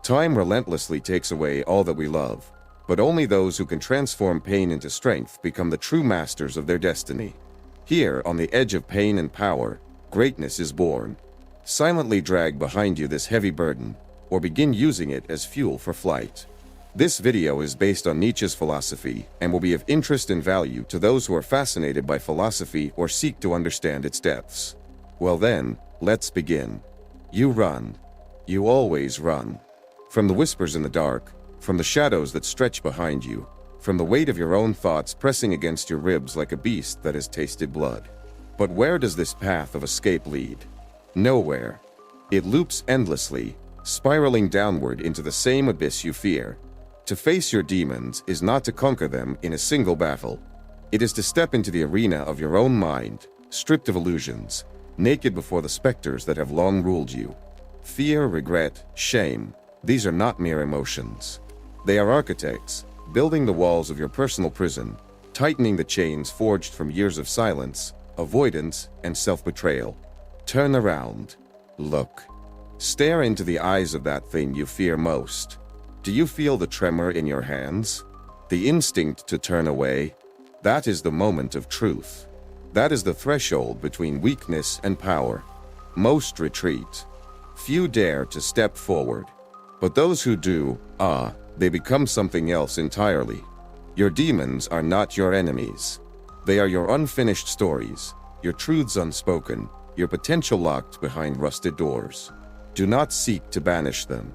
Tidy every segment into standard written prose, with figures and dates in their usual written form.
Time relentlessly takes away all that we love, but only those who can transform pain into strength become the true masters of their destiny. Here, on the edge of pain and power, greatness is born. Silently drag behind you this heavy burden, or begin using it as fuel for flight. This video is based on Nietzsche's philosophy and will be of interest and value to those who are fascinated by philosophy or seek to understand its depths. Well then, let's begin. You run. You always run. From the whispers in the dark, from the shadows that stretch behind you, from the weight of your own thoughts pressing against your ribs like a beast that has tasted blood. But where does this path of escape lead? Nowhere. It loops endlessly, spiraling downward into the same abyss you fear. To face your demons is not to conquer them in a single battle. It is to step into the arena of your own mind, stripped of illusions, naked before the specters that have long ruled you. Fear, regret, shame, these are not mere emotions. They are architects, building the walls of your personal prison, tightening the chains forged from years of silence, avoidance, and self-betrayal. Turn around. Look. Stare into the eyes of that thing you fear most. Do you feel the tremor in your hands? The instinct to turn away? That is the moment of truth. That is the threshold between weakness and power. Most retreat. Few dare to step forward. But those who do, they become something else entirely. Your demons are not your enemies. They are your unfinished stories, your truths unspoken, your potential locked behind rusted doors. Do not seek to banish them.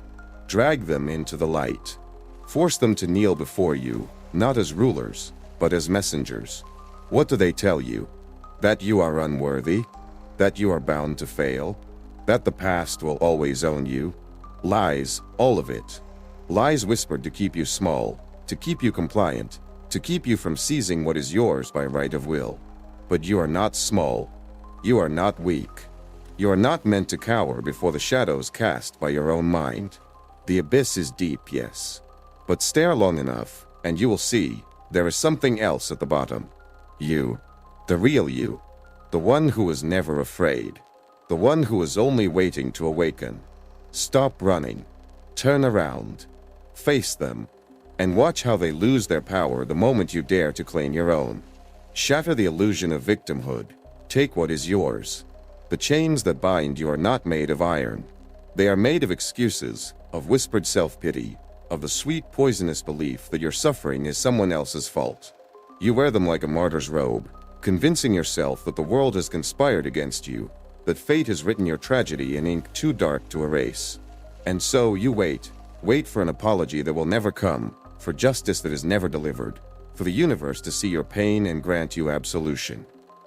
Drag them into the light. Force them to kneel before you, not as rulers, but as messengers. What do they tell you? That you are unworthy? That you are bound to fail? That the past will always own you? Lies, all of it. Lies whispered to keep you small, to keep you compliant, to keep you from seizing what is yours by right of will. But you are not small. You are not weak. You are not meant to cower before the shadows cast by your own mind. The abyss is deep, yes. But stare long enough, and you will see there is something else at the bottom. You. The real you. The one who is never afraid. The one who is only waiting to awaken. Stop running. Turn around. Face them. And watch how they lose their power the moment you dare to claim your own. Shatter the illusion of victimhood. Take what is yours. The chains that bind you are not made of iron. They are made of excuses, of whispered self-pity, of the sweet poisonous belief that your suffering is someone else's fault. You wear them like a martyr's robe, convincing yourself that the world has conspired against you, that fate has written your tragedy in ink too dark to erase. And so you wait for an apology that will never come, for justice that is never delivered, for the universe to see your pain and grant you absolution.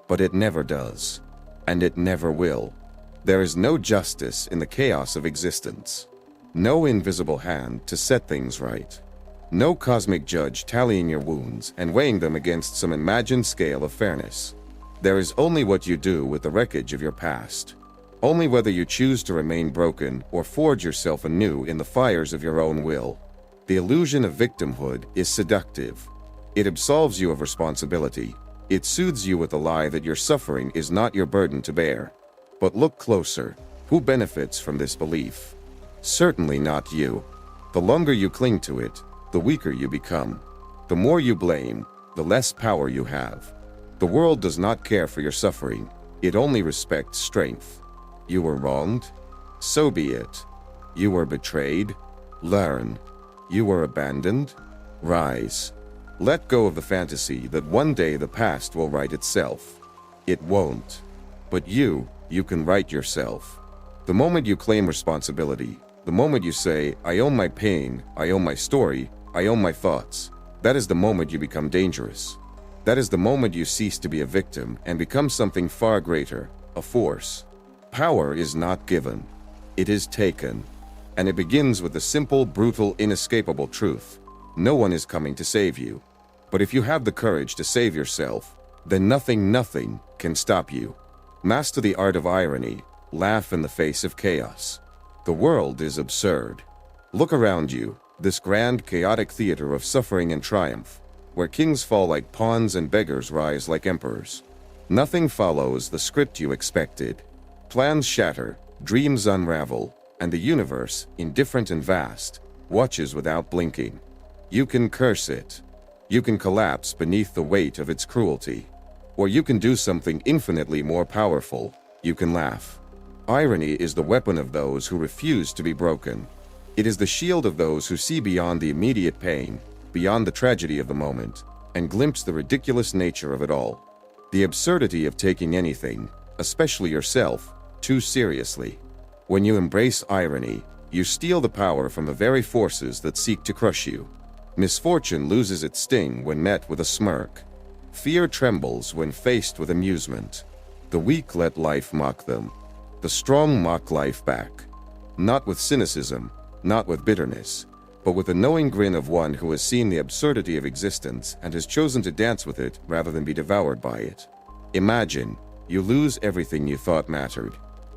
But it never does. And it never will. There is no justice in the chaos of existence. No invisible hand to set things right. No cosmic judge tallying your wounds and weighing them against some imagined scale of fairness. There is only what you do with the wreckage of your past. Only whether you choose to remain broken or forge yourself anew in the fires of your own will. The illusion of victimhood is seductive. It absolves you of responsibility. It soothes you with the lie that your suffering is not your burden to bear. But look closer. Who benefits from this belief? Certainly not you. The longer you cling to it, the weaker you become. The more you blame, the less power you have. The world does not care for your suffering. It only respects strength. You were wronged? So be it. You were betrayed? Learn. You were abandoned? Rise. Let go of the fantasy that one day the past will right itself. It won't. But you can right yourself. The moment you claim responsibility, the moment you say, I own my pain, I own my story, I own my thoughts, that is the moment you become dangerous. That is the moment you cease to be a victim and become something far greater, a force. Power is not given. It is taken. And it begins with the simple, brutal, inescapable truth. No one is coming to save you. But if you have the courage to save yourself, then nothing can stop you. Master the art of irony. Laugh in the face of chaos. The world is absurd. Look around you, this grand, chaotic theater of suffering and triumph, where kings fall like pawns and beggars rise like emperors. Nothing follows the script you expected. Plans shatter, dreams unravel, and the universe, indifferent and vast, watches without blinking. You can curse it. You can collapse beneath the weight of its cruelty. Or you can do something infinitely more powerful. You can laugh. Irony is the weapon of those who refuse to be broken. It is the shield of those who see beyond the immediate pain, beyond the tragedy of the moment, and glimpse the ridiculous nature of it all. The absurdity of taking anything, especially yourself, too seriously. When you embrace irony, you steal the power from the very forces that seek to crush you. Misfortune loses its sting when met with a smirk. Fear trembles when faced with amusement. The weak let life mock them. The strong mock life back. Not with cynicism, not with bitterness, but with the knowing grin of one who has seen the absurdity of existence and has chosen to dance with it rather than be devoured by it. Imagine, you lose everything you thought mattered.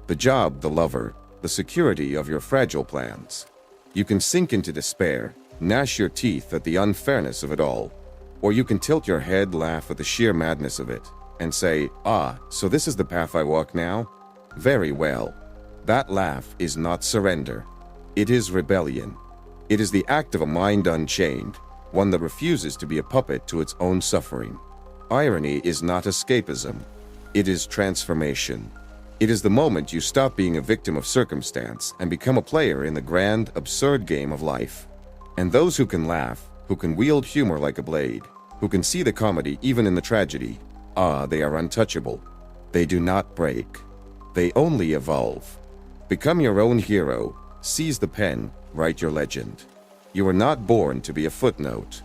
The job, the lover, the security of your fragile plans. You can sink into despair, gnash your teeth at the unfairness of it all. Or you can tilt your head, laugh at the sheer madness of it, and say, "Ah, so this is the path I walk now? Very well." That laugh is not surrender. It is rebellion. It is the act of a mind unchained, one that refuses to be a puppet to its own suffering. Irony is not escapism. It is transformation. It is the moment you stop being a victim of circumstance and become a player in the grand, absurd game of life. And those who can laugh, who can wield humor like a blade, who can see the comedy even in the tragedy, they are untouchable. They do not break. They only evolve. Become your own hero. Seize the pen. Write your legend. You were not born to be a footnote.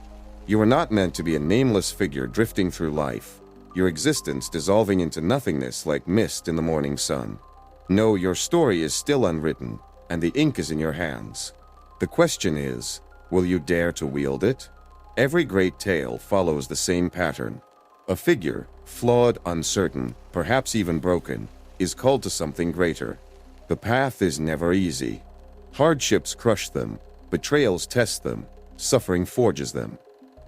You were not meant to be a nameless figure drifting through life, your existence dissolving into nothingness like mist in the morning sun. No, your story is still unwritten, and the ink is in your hands. The question is, will you dare to wield it? Every great tale follows the same pattern. A figure, flawed, uncertain, perhaps even broken, is called to something greater. The path is never easy. Hardships crush them, betrayals test them, suffering forges them.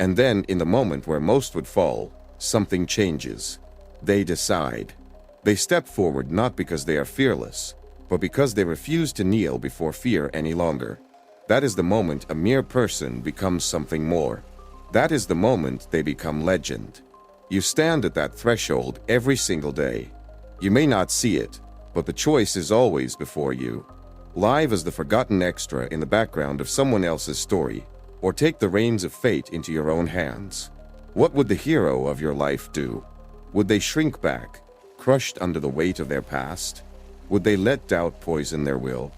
And then, in the moment where most would fall, something changes. They decide. They step forward not because they are fearless, but because they refuse to kneel before fear any longer. That is the moment a mere person becomes something more. That is the moment they become legend. You stand at that threshold every single day. You may not see it, but the choice is always before you. Live as the forgotten extra in the background of someone else's story, or take the reins of fate into your own hands. What would the hero of your life do? Would they shrink back, crushed under the weight of their past? Would they let doubt poison their will?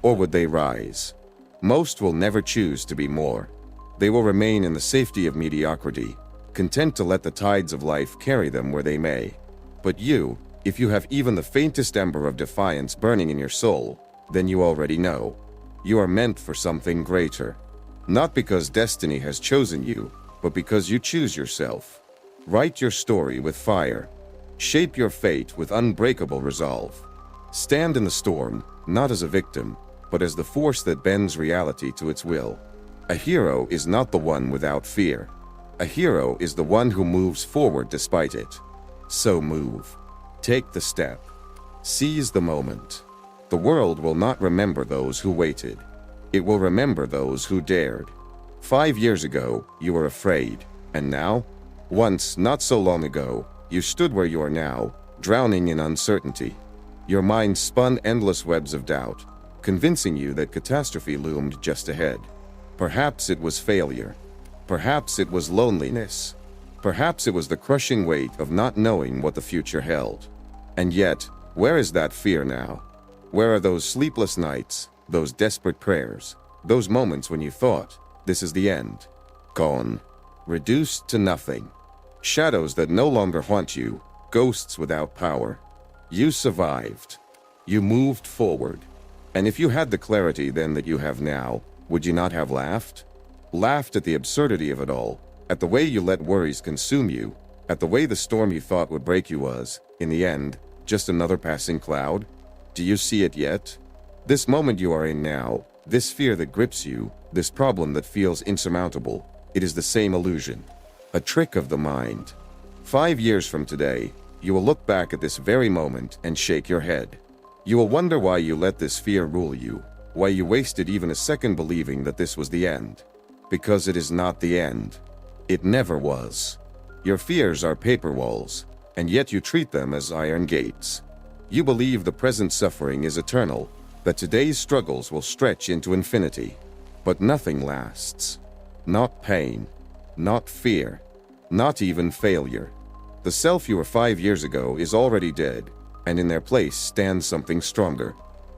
Or would they rise? Most will never choose to be more. They will remain in the safety of mediocrity, content to let the tides of life carry them where they may. But you, if you have even the faintest ember of defiance burning in your soul, then you already know. You are meant for something greater. Not because destiny has chosen you, but because you choose yourself. Write your story with fire. Shape your fate with unbreakable resolve. Stand in the storm, not as a victim, but as the force that bends reality to its will. A hero is not the one without fear. A hero is the one who moves forward despite it. So move. Take the step. Seize the moment. The world will not remember those who waited. It will remember those who dared. 5 years ago, you were afraid. And now? Once, not so long ago, you stood where you are now, drowning in uncertainty. Your mind spun endless webs of doubt, convincing you that catastrophe loomed just ahead. Perhaps it was failure. Perhaps it was loneliness. Perhaps it was the crushing weight of not knowing what the future held. And yet, where is that fear now? Where are those sleepless nights, those desperate prayers, those moments when you thought, this is the end? Gone. Reduced to nothing. Shadows that no longer haunt you, ghosts without power. You survived. You moved forward. And if you had the clarity then that you have now, would you not have laughed? Laughed at the absurdity of it all, at the way you let worries consume you, at the way the storm you thought would break you was, in the end, just another passing cloud? Do you see it yet? This moment you are in now, this fear that grips you, this problem that feels insurmountable, it is the same illusion. A trick of the mind. 5 years from today, you will look back at this very moment and shake your head. You will wonder why you let this fear rule you, Why you wasted even a second believing that this was the end. Because it is not the end. It never was. Your fears are paper walls, and yet you treat them as iron gates. You believe the present suffering is eternal, that today's struggles will stretch into infinity. But nothing lasts. Not pain, not fear, not even failure. The self you were 5 years ago is already dead, and in their place stands something stronger.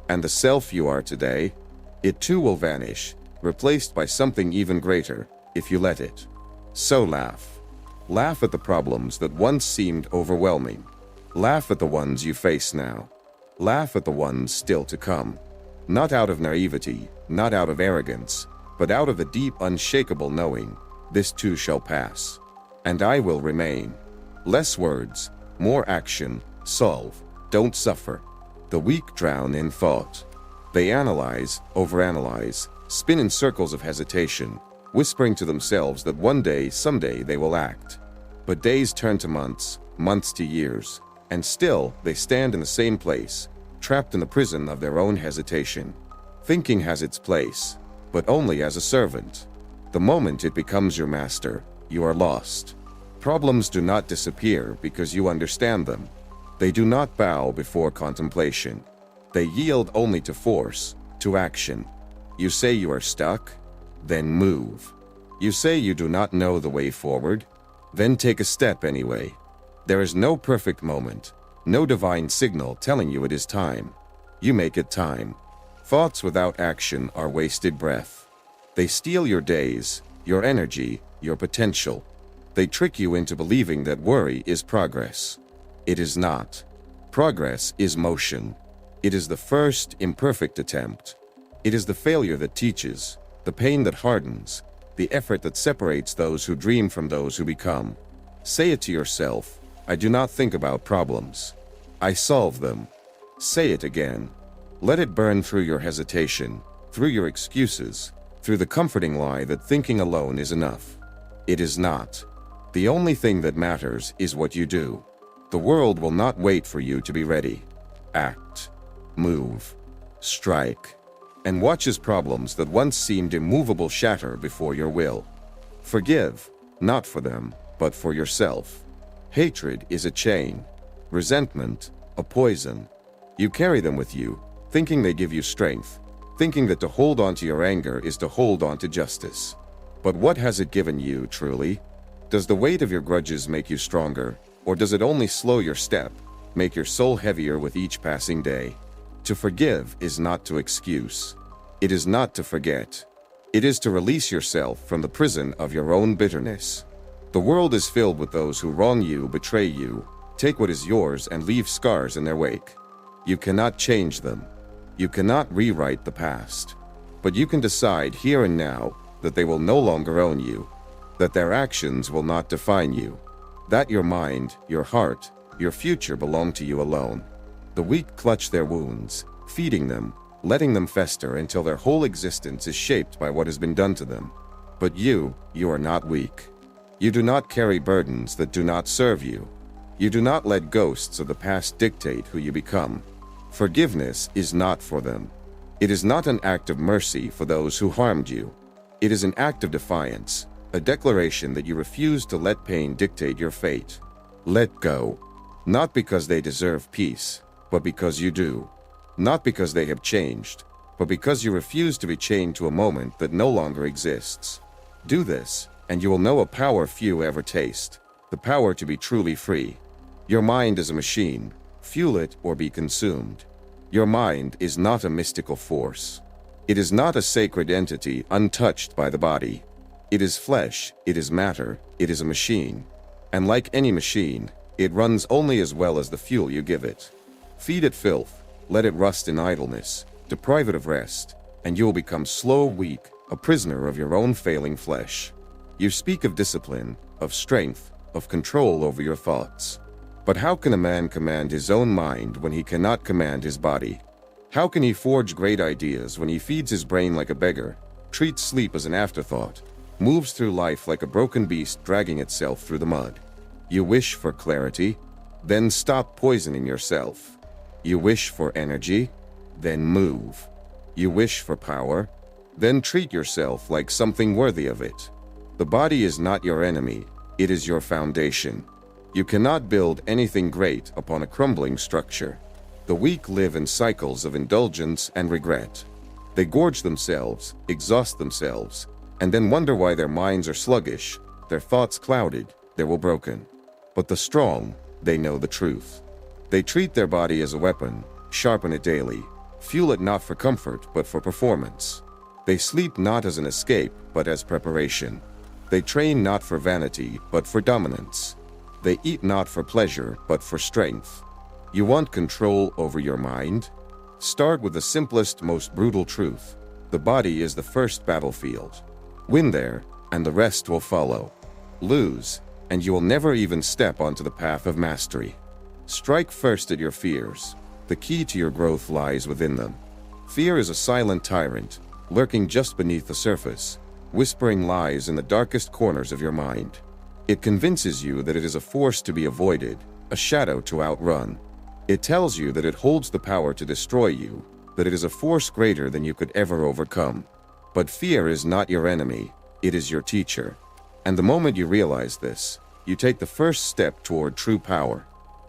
And the self you are today, it too will vanish, replaced by something even greater, if you let it. So laugh. Laugh at the problems that once seemed overwhelming. Laugh at the ones you face now. Laugh at the ones still to come. Not out of naivety, not out of arrogance, but out of a deep, unshakable knowing, this too shall pass. And I will remain. Less words, more action, solve, don't suffer. The weak drown in thought. They analyze, overanalyze, spin in circles of hesitation, whispering to themselves that one day, someday they will act. But days turn to months, months to years, and still they stand in the same place, trapped in the prison of their own hesitation. Thinking has its place, but only as a servant. The moment it becomes your master, you are lost. Problems do not disappear because you understand them. They do not bow before contemplation. They yield only to force, to action. You say you are stuck? Then move. You say you do not know the way forward? Then take a step anyway. There is no perfect moment, no divine signal telling you it is time. You make it time. Thoughts without action are wasted breath. They steal your days, your energy, your potential. They trick you into believing that worry is progress. It is not. Progress is motion. It is the first imperfect attempt. It is the failure that teaches, the pain that hardens, the effort that separates those who dream from those who become. Say it to yourself, I do not think about problems. I solve them. Say it again. Let it burn through your hesitation, through your excuses, through the comforting lie that thinking alone is enough. It is not. The only thing that matters is what you do. The world will not wait for you to be ready. Act. Move. Strike. And watch as problems that once seemed immovable shatter before your will. Forgive, not for them, but for yourself. Hatred is a chain. Resentment, a poison. You carry them with you, thinking they give you strength, thinking that to hold on to your anger is to hold on to justice. But what has it given you, truly? Does the weight of your grudges make you stronger, or does it only slow your step, make your soul heavier with each passing day? To forgive is not to excuse. It is not to forget. It is to release yourself from the prison of your own bitterness. The world is filled with those who wrong you, betray you, take what is yours and leave scars in their wake. You cannot change them. You cannot rewrite the past. But you can decide here and now that they will no longer own you, that their actions will not define you, that your mind, your heart, your future belong to you alone. The weak clutch their wounds, feeding them, letting them fester until their whole existence is shaped by what has been done to them. But you are not weak. You do not carry burdens that do not serve you. You do not let ghosts of the past dictate who you become. Forgiveness is not for them. It is not an act of mercy for those who harmed you. It is an act of defiance, a declaration that you refuse to let pain dictate your fate. Let go. Not because they deserve peace, but because you do. Not because they have changed, but because you refuse to be chained to a moment that no longer exists. Do this, and you will know a power few ever taste, the power to be truly free. Your mind is a machine. Fuel it or be consumed. Your mind is not a mystical force. It is not a sacred entity untouched by the body. It is flesh, it is matter, it is a machine. And like any machine, it runs only as well as the fuel you give it. Feed it filth, let it rust in idleness, deprive it of rest, and you will become slow, weak, a prisoner of your own failing flesh. You speak of discipline, of strength, of control over your thoughts. But how can a man command his own mind when he cannot command his body? How can he forge great ideas when he feeds his brain like a beggar, treats sleep as an afterthought, moves through life like a broken beast dragging itself through the mud? You wish for clarity? Then stop poisoning yourself. You wish for energy? Then move. You wish for power? Then treat yourself like something worthy of it. The body is not your enemy, it is your foundation. You cannot build anything great upon a crumbling structure. The weak live in cycles of indulgence and regret. They gorge themselves, exhaust themselves, and then wonder why their minds are sluggish, their thoughts clouded, their will broken. But the strong, they know the truth. They treat their body as a weapon, sharpen it daily, fuel it not for comfort but for performance. They sleep not as an escape but as preparation. They train not for vanity but for dominance. They eat not for pleasure but for strength. You want control over your mind? Start with the simplest, most brutal truth. The body is the first battlefield. Win there, and the rest will follow. Lose, and you will never even step onto the path of mastery. Strike first at your fears. The key to your growth lies within them. Fear is a silent tyrant, lurking just beneath the surface, whispering lies in the darkest corners of your mind. It convinces you that it is a force to be avoided, a shadow to outrun. It tells you that it holds the power to destroy you, that it is a force greater than you could ever overcome. But fear is not your enemy, it is your teacher. And the moment you realize this, you take the first step toward true power.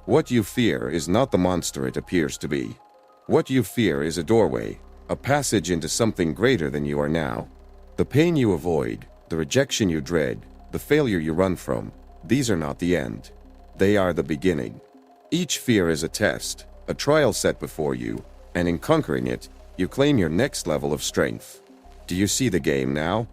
What you fear is not the monster it appears to be. What you fear is a doorway, a passage into something greater than you are now. The pain you avoid, the rejection you dread, the failure you run from, these are not the end. They are the beginning. Each fear is a test, a trial set before you, and in conquering it, you claim your next level of strength. Do you see the game now?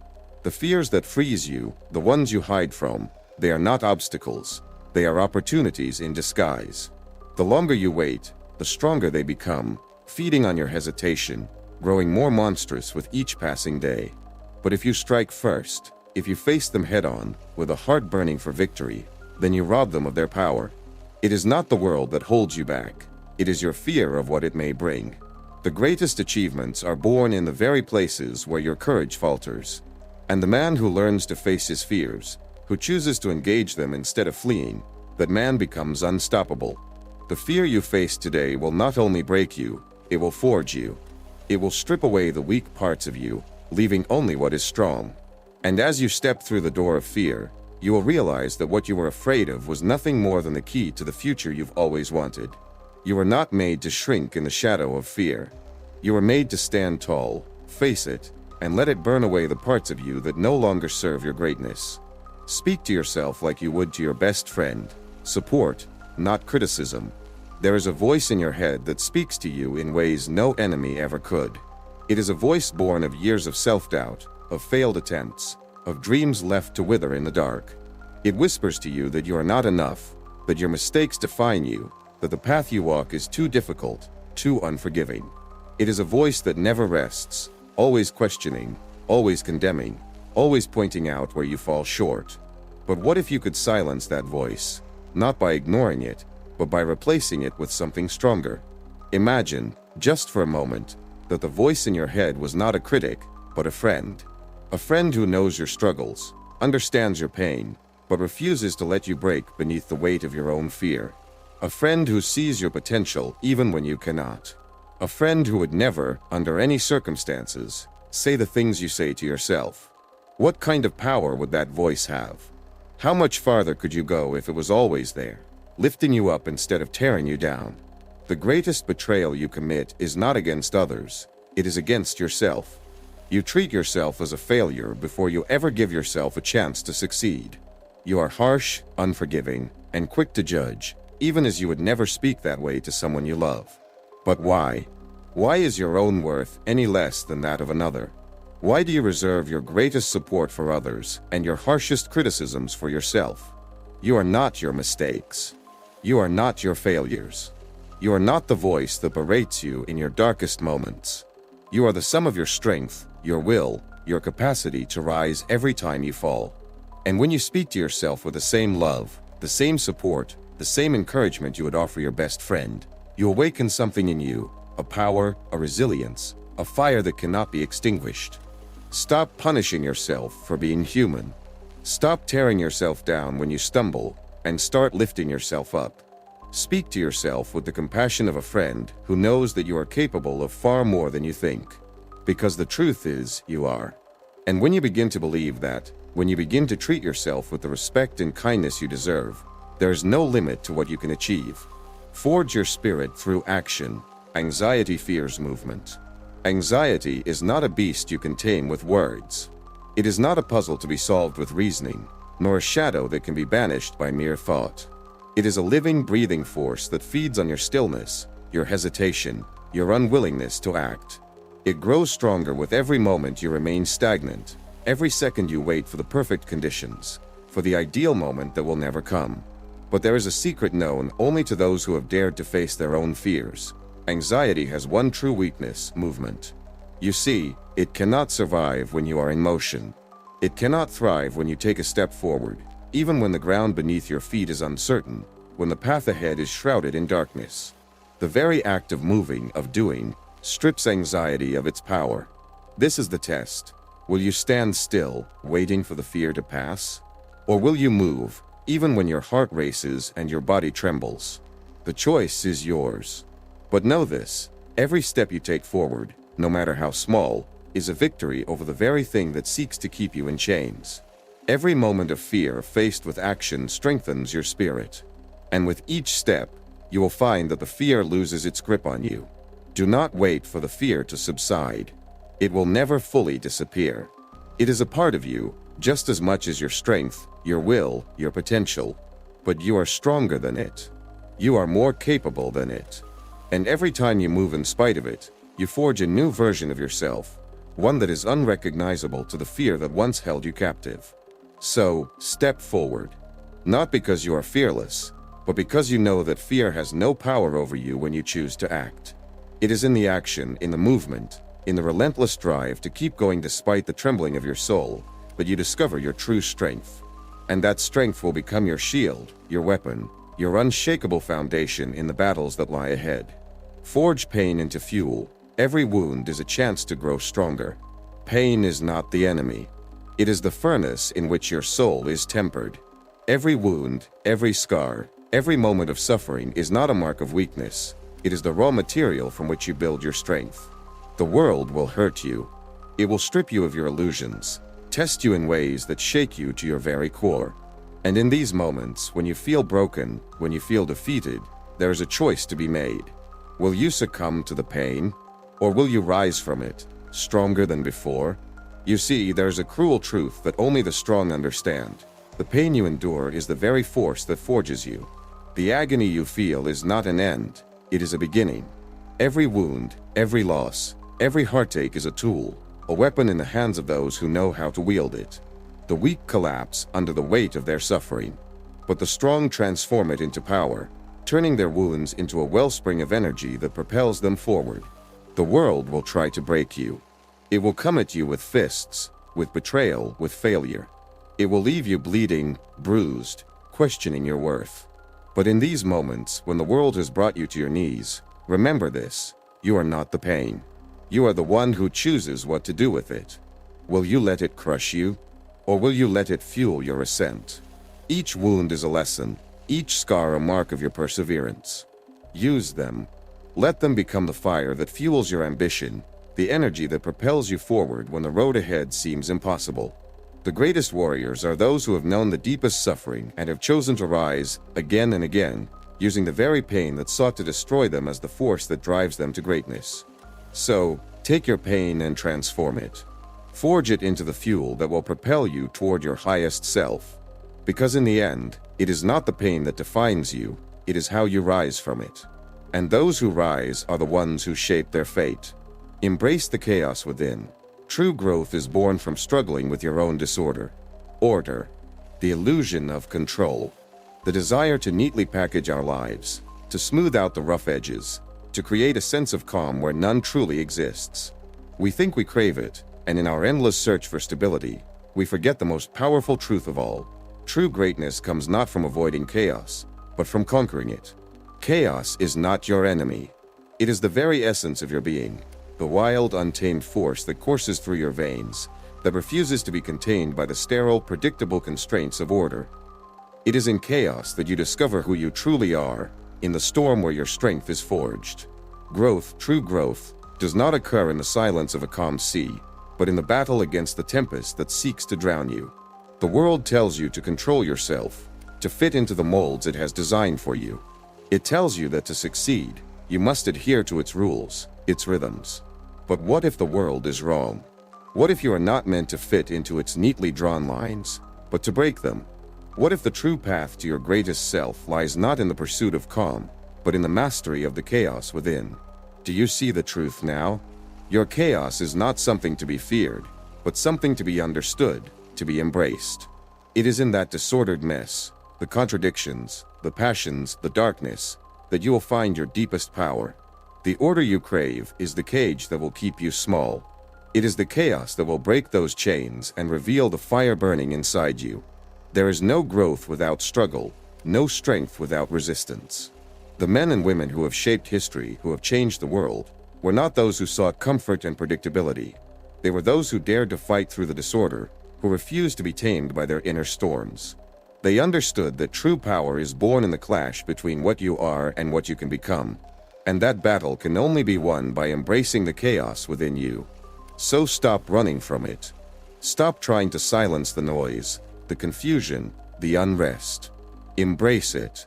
The fears that freeze you, the ones you hide from, they are not obstacles. They are opportunities in disguise. The longer you wait, the stronger they become, feeding on your hesitation, growing more monstrous with each passing day. But if you strike first, if you face them head-on, with a heart burning for victory, then you rob them of their power. It is not the world that holds you back. It is your fear of what it may bring. The greatest achievements are born in the very places where your courage falters. And the man who learns to face his fears, who chooses to engage them instead of fleeing, that man becomes unstoppable. The fear you face today will not only break you, it will forge you. It will strip away the weak parts of you, leaving only what is strong. And as you step through the door of fear, you will realize that what you were afraid of was nothing more than the key to the future you've always wanted. You were not made to shrink in the shadow of fear. You were made to stand tall, face it, and let it burn away the parts of you that no longer serve your greatness. Speak to yourself like you would to your best friend. Support, not criticism. There is a voice in your head that speaks to you in ways no enemy ever could. It is a voice born of years of self-doubt, of failed attempts, of dreams left to wither in the dark. It whispers to you that you are not enough, that your mistakes define you, that the path you walk is too difficult, too unforgiving. It is a voice that never rests, always questioning, always condemning, always pointing out where you fall short. But what if you could silence that voice, not by ignoring it, but by replacing it with something stronger? Imagine, just for a moment, that the voice in your head was not a critic, but a friend. A friend who knows your struggles, understands your pain, but refuses to let you break beneath the weight of your own fear. A friend who sees your potential even when you cannot. A friend who would never, under any circumstances, say the things you say to yourself. What kind of power would that voice have? How much farther could you go if it was always there, lifting you up instead of tearing you down? The greatest betrayal you commit is not against others, it is against yourself. You treat yourself as a failure before you ever give yourself a chance to succeed. You are harsh, unforgiving, and quick to judge, even as you would never speak that way to someone you love. But why? Why is your own worth any less than that of another? Why do you reserve your greatest support for others and your harshest criticisms for yourself? You are not your mistakes. You are not your failures. You are not the voice that berates you in your darkest moments. You are the sum of your strength, your will, your capacity to rise every time you fall. And when you speak to yourself with the same love, the same support, the same encouragement you would offer your best friend, you awaken something in you, a power, a resilience, a fire that cannot be extinguished. Stop punishing yourself for being human. Stop tearing yourself down when you stumble, and start lifting yourself up. Speak to yourself with the compassion of a friend who knows that you are capable of far more than you think. Because the truth is, you are. And when you begin to believe that, when you begin to treat yourself with the respect and kindness you deserve, there is no limit to what you can achieve. Forge your spirit through action. Anxiety fears movement. Anxiety is not a beast you can tame with words. It is not a puzzle to be solved with reasoning, nor a shadow that can be banished by mere thought. It is a living, breathing force that feeds on your stillness, your hesitation, your unwillingness to act. It grows stronger with every moment you remain stagnant, every second you wait for the perfect conditions, for the ideal moment that will never come. But there is a secret known only to those who have dared to face their own fears. Anxiety has one true weakness: movement. You see, it cannot survive when you are in motion. It cannot thrive when you take a step forward, even when the ground beneath your feet is uncertain, when the path ahead is shrouded in darkness. The very act of moving, of doing, strips anxiety of its power. This is the test. Will you stand still, waiting for the fear to pass? Or will you move, even when your heart races and your body trembles? The choice is yours. But know this: every step you take forward, no matter how small, is a victory over the very thing that seeks to keep you in chains. Every moment of fear faced with action strengthens your spirit. And with each step, you will find that the fear loses its grip on you. Do not wait for the fear to subside. It will never fully disappear. It is a part of you, just as much as your strength, your will, your potential. But you are stronger than it. You are more capable than it. And every time you move in spite of it, you forge a new version of yourself, one that is unrecognizable to the fear that once held you captive. So, step forward. Not because you are fearless, but because you know that fear has no power over you when you choose to act. It is in the action, in the movement, in the relentless drive to keep going despite the trembling of your soul, that you discover your true strength. And that strength will become your shield, your weapon, your unshakable foundation in the battles that lie ahead. Forge pain into fuel. Every wound is a chance to grow stronger. Pain is not the enemy. It is the furnace in which your soul is tempered. Every wound, every scar, every moment of suffering is not a mark of weakness. It is the raw material from which you build your strength. The world will hurt you. It will strip you of your illusions, test you in ways that shake you to your very core. And in these moments, when you feel broken, when you feel defeated, there is a choice to be made. Will you succumb to the pain, or will you rise from it, stronger than before? You see, there is a cruel truth that only the strong understand. The pain you endure is the very force that forges you. The agony you feel is not an end, it is a beginning. Every wound, every loss, every heartache is a tool, a weapon in the hands of those who know how to wield it. The weak collapse under the weight of their suffering, but the strong transform it into power, turning their wounds into a wellspring of energy that propels them forward. The world will try to break you. It will come at you with fists, with betrayal, with failure. It will leave you bleeding, bruised, questioning your worth. But in these moments, when the world has brought you to your knees, remember this: you are not the pain. You are the one who chooses what to do with it. Will you let it crush you, or will you let it fuel your ascent? Each wound is a lesson, each scar a mark of your perseverance. Use them. Let them become the fire that fuels your ambition, the energy that propels you forward when the road ahead seems impossible. The greatest warriors are those who have known the deepest suffering and have chosen to rise again and again, using the very pain that sought to destroy them as the force that drives them to greatness. So, take your pain and transform it. Forge it into the fuel that will propel you toward your highest self. Because in the end, it is not the pain that defines you, it is how you rise from it. And those who rise are the ones who shape their fate. Embrace the chaos within. True growth is born from struggling with your own disorder. Order. The illusion of control. The desire to neatly package our lives, to smooth out the rough edges, to create a sense of calm where none truly exists. We think we crave it, and in our endless search for stability, we forget the most powerful truth of all. True greatness comes not from avoiding chaos, but from conquering it. Chaos is not your enemy. It is the very essence of your being, the wild, untamed force that courses through your veins, that refuses to be contained by the sterile, predictable constraints of order. It is in chaos that you discover who you truly are, in the storm where your strength is forged. Growth, true growth, does not occur in the silence of a calm sea, but in the battle against the tempest that seeks to drown you. The world tells you to control yourself, to fit into the molds it has designed for you. It tells you that to succeed, you must adhere to its rules, its rhythms. But what if the world is wrong? What if you are not meant to fit into its neatly drawn lines, but to break them? What if the true path to your greatest self lies not in the pursuit of calm, but in the mastery of the chaos within? Do you see the truth now? Your chaos is not something to be feared, but something to be understood, to be embraced. It is in that disordered mess, the contradictions, the passions, the darkness, that you will find your deepest power. The order you crave is the cage that will keep you small. It is the chaos that will break those chains and reveal the fire burning inside you. There is no growth without struggle, no strength without resistance. The men and women who have shaped history, who have changed the world, were not those who sought comfort and predictability. They were those who dared to fight through the disorder, who refused to be tamed by their inner storms. They understood that true power is born in the clash between what you are and what you can become, and that battle can only be won by embracing the chaos within you. So stop running from it. Stop trying to silence the noise, the confusion, the unrest. Embrace it.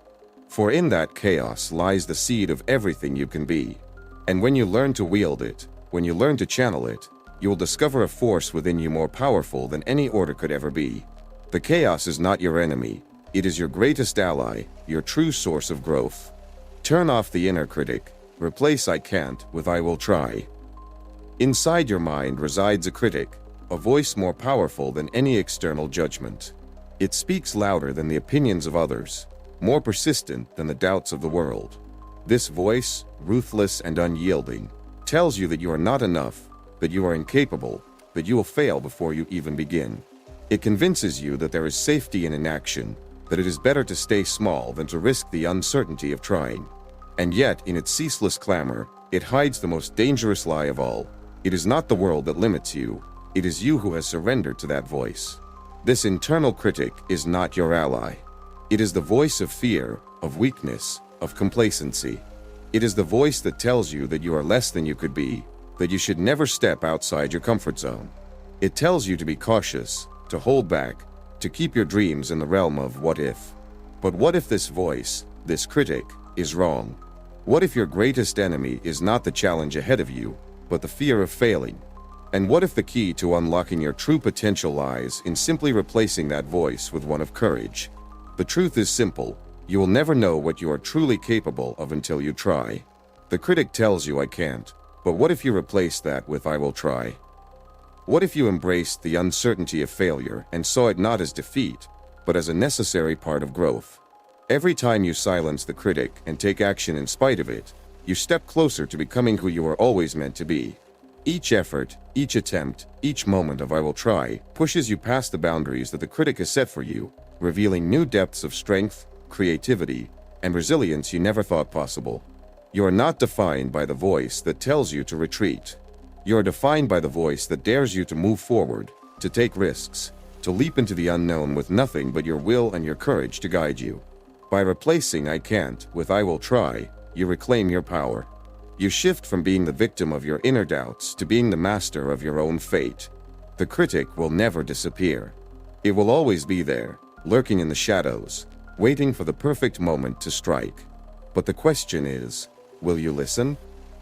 For in that chaos lies the seed of everything you can be. And when you learn to wield it, when you learn to channel it, you will discover a force within you more powerful than any order could ever be. The chaos is not your enemy. It is your greatest ally, your true source of growth. Turn off the inner critic. Replace "I can't" with "I will try." Inside your mind resides a critic, a voice more powerful than any external judgment. It speaks louder than the opinions of others, more persistent than the doubts of the world. This voice, ruthless and unyielding, tells you that you are not enough, that you are incapable, that you will fail before you even begin. It convinces you that there is safety in inaction, that it is better to stay small than to risk the uncertainty of trying. And yet, in its ceaseless clamor, it hides the most dangerous lie of all. It is not the world that limits you, it is you who has surrendered to that voice. This internal critic is not your ally. It is the voice of fear, of weakness, of complacency. It is the voice that tells you that you are less than you could be, that you should never step outside your comfort zone. It tells you to be cautious, to hold back, to keep your dreams in the realm of what if. But what if this voice, this critic, is wrong? What if your greatest enemy is not the challenge ahead of you, but the fear of failing? And what if the key to unlocking your true potential lies in simply replacing that voice with one of courage? The truth is simple. You will never know what you are truly capable of until you try. The critic tells you "I can't," but what if you replace that with "I will try"? What if you embraced the uncertainty of failure and saw it not as defeat, but as a necessary part of growth? Every time you silence the critic and take action in spite of it, you step closer to becoming who you were always meant to be. Each effort, each attempt, each moment of "I will try" pushes you past the boundaries that the critic has set for you, revealing new depths of strength, creativity, and resilience you never thought possible. You are not defined by the voice that tells you to retreat. You are defined by the voice that dares you to move forward, to take risks, to leap into the unknown with nothing but your will and your courage to guide you. By replacing "I can't" with "I will try," you reclaim your power. You shift from being the victim of your inner doubts to being the master of your own fate. The critic will never disappear. It will always be there, lurking in the shadows, waiting for the perfect moment to strike. But the question is, will you listen?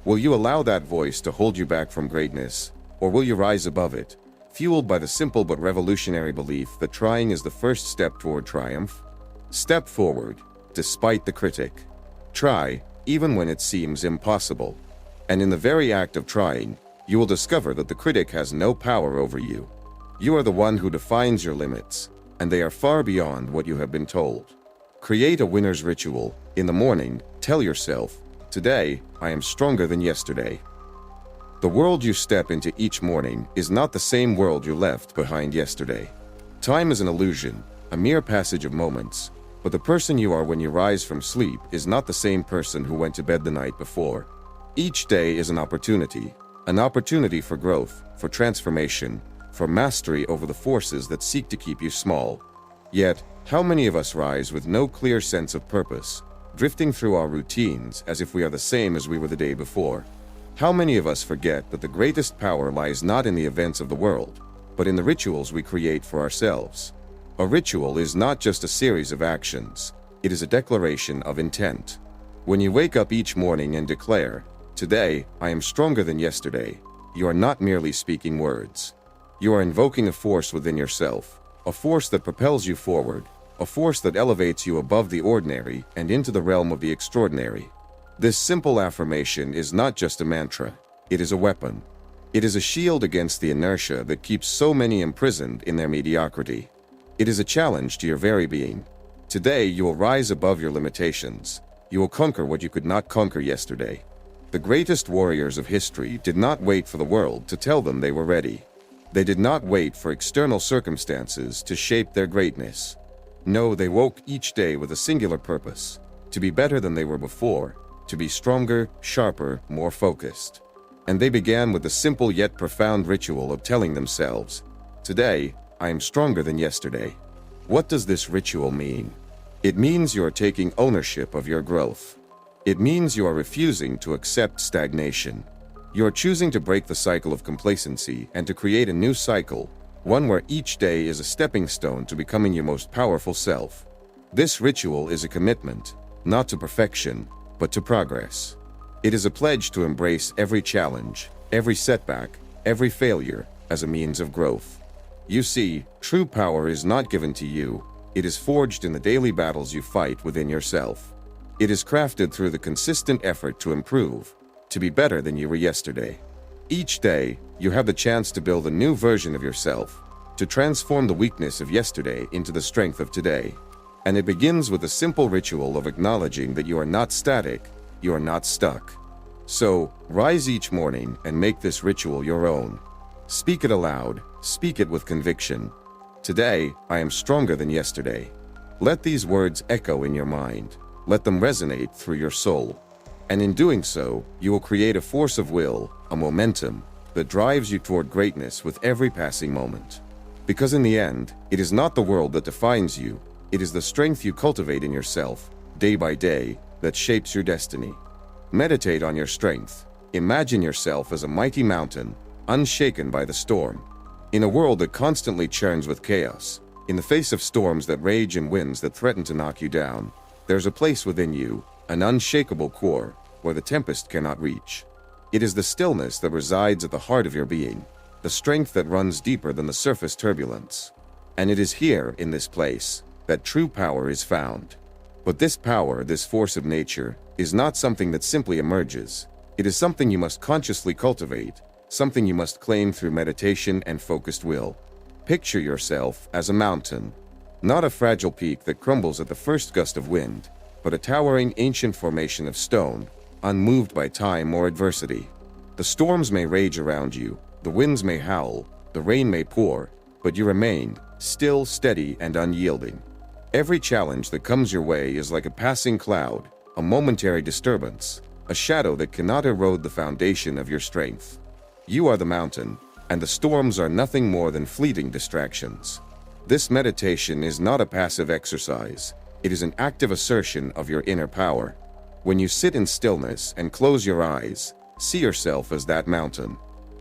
Will you allow that voice to hold you back from greatness, or will you rise above it, fueled by the simple but revolutionary belief that trying is the first step toward triumph? Step forward, despite the critic. Try, even when it seems impossible. And in the very act of trying, you will discover that the critic has no power over you. You are the one who defines your limits, and they are far beyond what you have been told. Create a winner's ritual. In the morning, tell yourself, "Today, I am stronger than yesterday." The world you step into each morning is not the same world you left behind yesterday. Time is an illusion, a mere passage of moments, but the person you are when you rise from sleep is not the same person who went to bed the night before. Each day is an opportunity for growth, for transformation, for mastery over the forces that seek to keep you small. Yet, how many of us rise with no clear sense of purpose, drifting through our routines as if we are the same as we were the day before? How many of us forget that the greatest power lies not in the events of the world, but in the rituals we create for ourselves? A ritual is not just a series of actions, it is a declaration of intent. When you wake up each morning and declare, "Today, I am stronger than yesterday," you are not merely speaking words. You are invoking a force within yourself, a force that propels you forward, a force that elevates you above the ordinary and into the realm of the extraordinary. This simple affirmation is not just a mantra, it is a weapon. It is a shield against the inertia that keeps so many imprisoned in their mediocrity. It is a challenge to your very being. Today, you will rise above your limitations. You will conquer what you could not conquer yesterday. The greatest warriors of history did not wait for the world to tell them they were ready. They did not wait for external circumstances to shape their greatness. No, they woke each day with a singular purpose: to be better than they were before, to be stronger, sharper, more focused. And they began with the simple yet profound ritual of telling themselves, "Today, I am stronger than yesterday." What does this ritual mean? It means you are taking ownership of your growth. It means you are refusing to accept stagnation. You are choosing to break the cycle of complacency and to create a new cycle, one where each day is a stepping stone to becoming your most powerful self. This ritual is a commitment, not to perfection, but to progress. It is a pledge to embrace every challenge, every setback, every failure as a means of growth. You see, true power is not given to you, it is forged in the daily battles you fight within yourself. It is crafted through the consistent effort to improve, to be better than you were yesterday. Each day, you have the chance to build a new version of yourself, to transform the weakness of yesterday into the strength of today. And it begins with a simple ritual of acknowledging that you are not static, you are not stuck. So, rise each morning and make this ritual your own. Speak it aloud, speak it with conviction. Today, I am stronger than yesterday. Let these words echo in your mind. Let them resonate through your soul. And in doing so, you will create a force of will, a momentum, that drives you toward greatness with every passing moment. Because in the end, it is not the world that defines you, it is the strength you cultivate in yourself, day by day, that shapes your destiny. Meditate on your strength. Imagine yourself as a mighty mountain, unshaken by the storm. In a world that constantly churns with chaos, in the face of storms that rage and winds that threaten to knock you down, there's a place within you, an unshakable core, where the tempest cannot reach. It is the stillness that resides at the heart of your being, the strength that runs deeper than the surface turbulence. And it is here, in this place, that true power is found. But this power, this force of nature, is not something that simply emerges. It is something you must consciously cultivate, something you must claim through meditation and focused will. Picture yourself as a mountain, not a fragile peak that crumbles at the first gust of wind, but a towering ancient formation of stone, unmoved by time or adversity. The storms may rage around you, the winds may howl, the rain may pour, but you remain, still, steady, and unyielding. Every challenge that comes your way is like a passing cloud, a momentary disturbance, a shadow that cannot erode the foundation of your strength. You are the mountain, and the storms are nothing more than fleeting distractions. This meditation is not a passive exercise, it is an active assertion of your inner power. When you sit in stillness and close your eyes, see yourself as that mountain.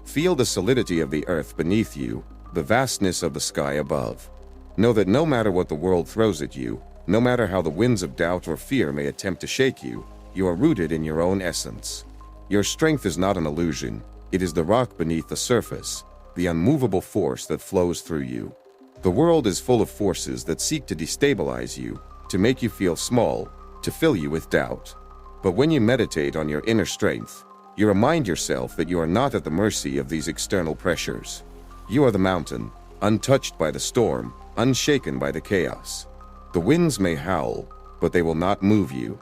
Feel the solidity of the earth beneath you, the vastness of the sky above. Know that no matter what the world throws at you, no matter how the winds of doubt or fear may attempt to shake you, you are rooted in your own essence. Your strength is not an illusion, it is the rock beneath the surface, the unmovable force that flows through you. The world is full of forces that seek to destabilize you, to make you feel small, to fill you with doubt. But when you meditate on your inner strength, you remind yourself that you are not at the mercy of these external pressures. You are the mountain, untouched by the storm, unshaken by the chaos. The winds may howl, but they will not move you.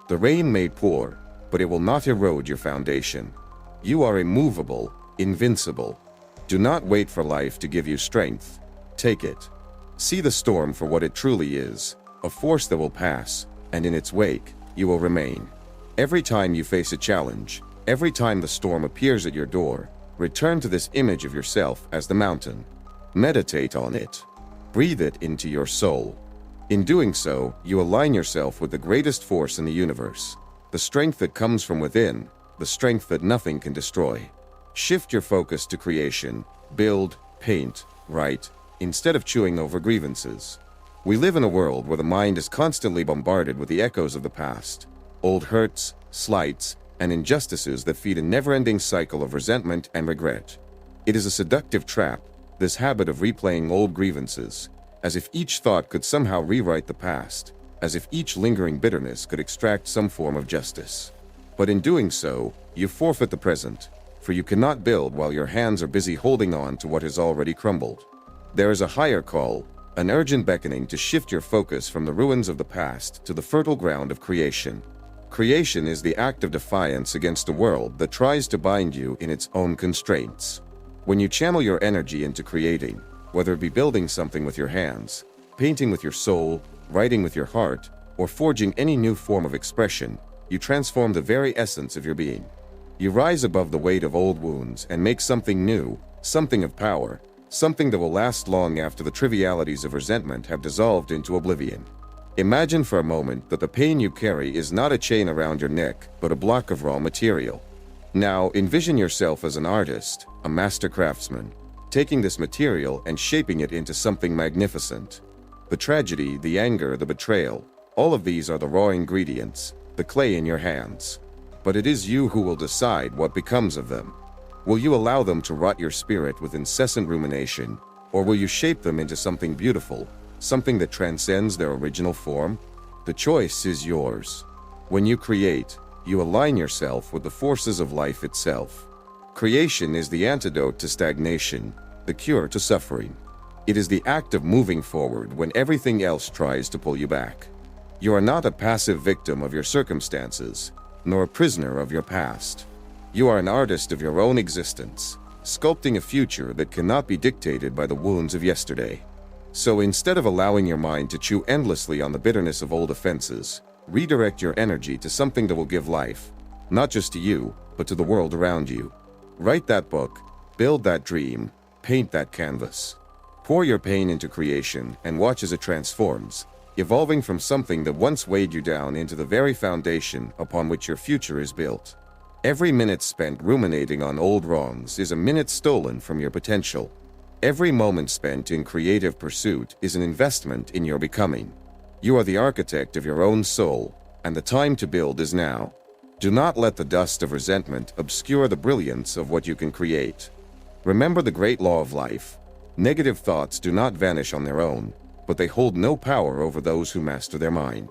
The rain may pour, but it will not erode your foundation. You are immovable, invincible. Do not wait for life to give you strength. Take it. See the storm for what it truly is, a force that will pass, and in its wake, you will remain. Every time you face a challenge, every time the storm appears at your door, return to this image of yourself as the mountain. Meditate on it. Breathe it into your soul. In doing so, you align yourself with the greatest force in the universe, the strength that comes from within, the strength that nothing can destroy. Shift your focus to creation, build, paint, write, instead of chewing over grievances. We live in a world where the mind is constantly bombarded with the echoes of the past, old hurts, slights, and injustices that feed a never-ending cycle of resentment and regret. It is a seductive trap, this habit of replaying old grievances, as if each thought could somehow rewrite the past, as if each lingering bitterness could extract some form of justice. But in doing so, you forfeit the present, for you cannot build while your hands are busy holding on to what has already crumbled. There is a higher call, an urgent beckoning to shift your focus from the ruins of the past to the fertile ground of creation. Creation is the act of defiance against a world that tries to bind you in its own constraints. When you channel your energy into creating, whether it be building something with your hands, painting with your soul, writing with your heart, or forging any new form of expression, you transform the very essence of your being. You rise above the weight of old wounds and make something new, something of power, something that will last long after the trivialities of resentment have dissolved into oblivion. Imagine for a moment that the pain you carry is not a chain around your neck, but a block of raw material. Now envision yourself as an artist, a master craftsman, taking this material and shaping it into something magnificent. The tragedy, the anger, the betrayal, all of these are the raw ingredients, the clay in your hands. But it is you who will decide what becomes of them. Will you allow them to rot your spirit with incessant rumination, or will you shape them into something beautiful, something that transcends their original form? The choice is yours. When you create, you align yourself with the forces of life itself. Creation is the antidote to stagnation, the cure to suffering. It is the act of moving forward when everything else tries to pull you back. You are not a passive victim of your circumstances, nor a prisoner of your past. You are an artist of your own existence, sculpting a future that cannot be dictated by the wounds of yesterday. So instead of allowing your mind to chew endlessly on the bitterness of old offenses, redirect your energy to something that will give life, not just to you, but to the world around you. Write that book, build that dream, paint that canvas. Pour your pain into creation and watch as it transforms, evolving from something that once weighed you down into the very foundation upon which your future is built. Every minute spent ruminating on old wrongs is a minute stolen from your potential. Every moment spent in creative pursuit is an investment in your becoming. You are the architect of your own soul, and the time to build is now. Do not let the dust of resentment obscure the brilliance of what you can create. Remember the great law of life. Negative thoughts do not vanish on their own, but they hold no power over those who master their mind.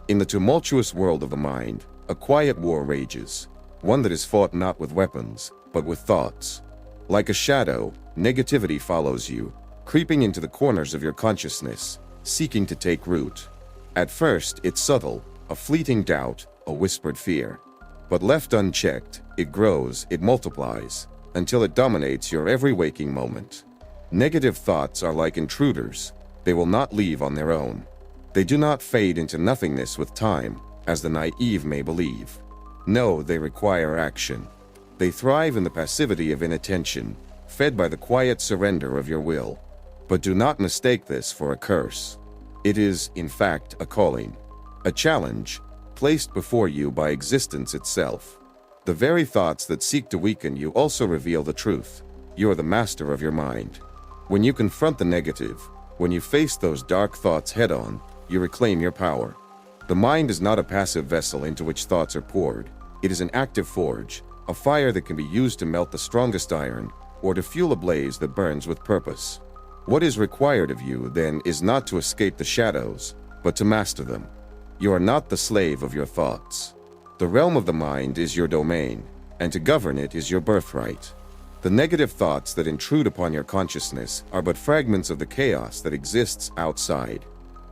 In the tumultuous world of the mind, a quiet war rages, one that is fought not with weapons, but with thoughts. Like a shadow, negativity follows you, creeping into the corners of your consciousness, seeking to take root. At first, it's subtle, a fleeting doubt, a whispered fear. But left unchecked, it grows, it multiplies, until it dominates your every waking moment. Negative thoughts are like intruders. They will not leave on their own. They do not fade into nothingness with time, as the naive may believe. No, they require action. They thrive in the passivity of inattention, fed by the quiet surrender of your will. But do not mistake this for a curse. It is, in fact, a calling, a challenge, placed before you by existence itself. The very thoughts that seek to weaken you also reveal the truth. You are the master of your mind. When you confront the negative, when you face those dark thoughts head-on, you reclaim your power. The mind is not a passive vessel into which thoughts are poured. It is an active forge, a fire that can be used to melt the strongest iron, or to fuel a blaze that burns with purpose. What is required of you, then, is not to escape the shadows, but to master them. You are not the slave of your thoughts. The realm of the mind is your domain, and to govern it is your birthright. The negative thoughts that intrude upon your consciousness are but fragments of the chaos that exists outside.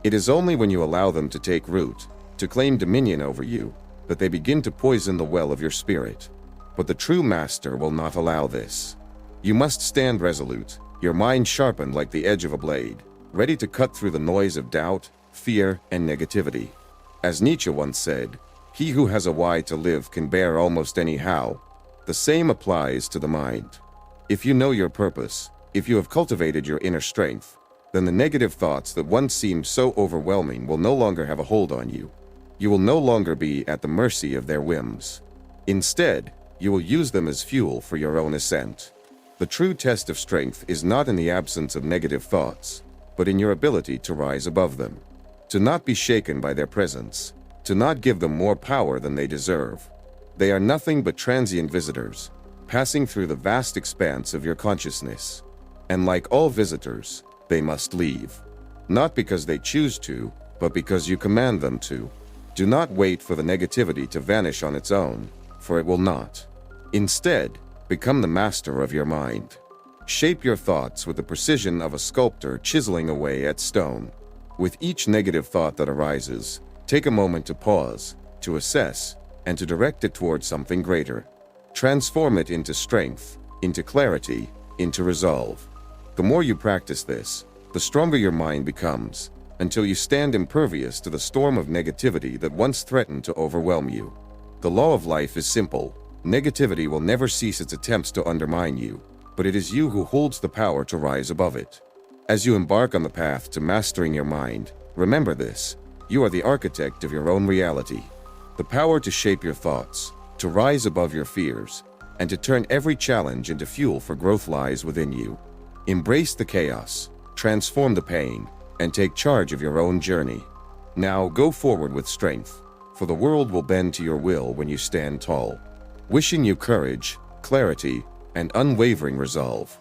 It is only when you allow them to take root, to claim dominion over you, that they begin to poison the well of your spirit. But the true master will not allow this. You must stand resolute, your mind sharpened like the edge of a blade, ready to cut through the noise of doubt, fear, and negativity. As Nietzsche once said, "He who has a why to live can bear almost any how." The same applies to the mind. If you know your purpose, if you have cultivated your inner strength, then the negative thoughts that once seemed so overwhelming will no longer have a hold on you. You will no longer be at the mercy of their whims. Instead, You will use them as fuel for your own ascent. The true test of strength is not in the absence of negative thoughts, but in your ability to rise above them, to not be shaken by their presence, to not give them more power than they deserve. They are nothing but transient visitors, passing through the vast expanse of your consciousness. And like all visitors, they must leave. Not because they choose to, but because you command them to. Do not wait for the negativity to vanish on its own, for it will not. Instead, become the master of your mind. Shape your thoughts with the precision of a sculptor chiseling away at stone. With each negative thought that arises, take a moment to pause, to assess, and to direct it towards something greater. Transform it into strength, into clarity, into resolve. The more you practice this, the stronger your mind becomes, until you stand impervious to the storm of negativity that once threatened to overwhelm you. The law of life is simple. Negativity will never cease its attempts to undermine you, but it is you who holds the power to rise above it. As you embark on the path to mastering your mind, remember this: you are the architect of your own reality. The power to shape your thoughts, to rise above your fears, and to turn every challenge into fuel for growth lies within you. Embrace the chaos, transform the pain, and take charge of your own journey. Now go forward with strength, for the world will bend to your will when you stand tall. Wishing you courage, clarity, and unwavering resolve.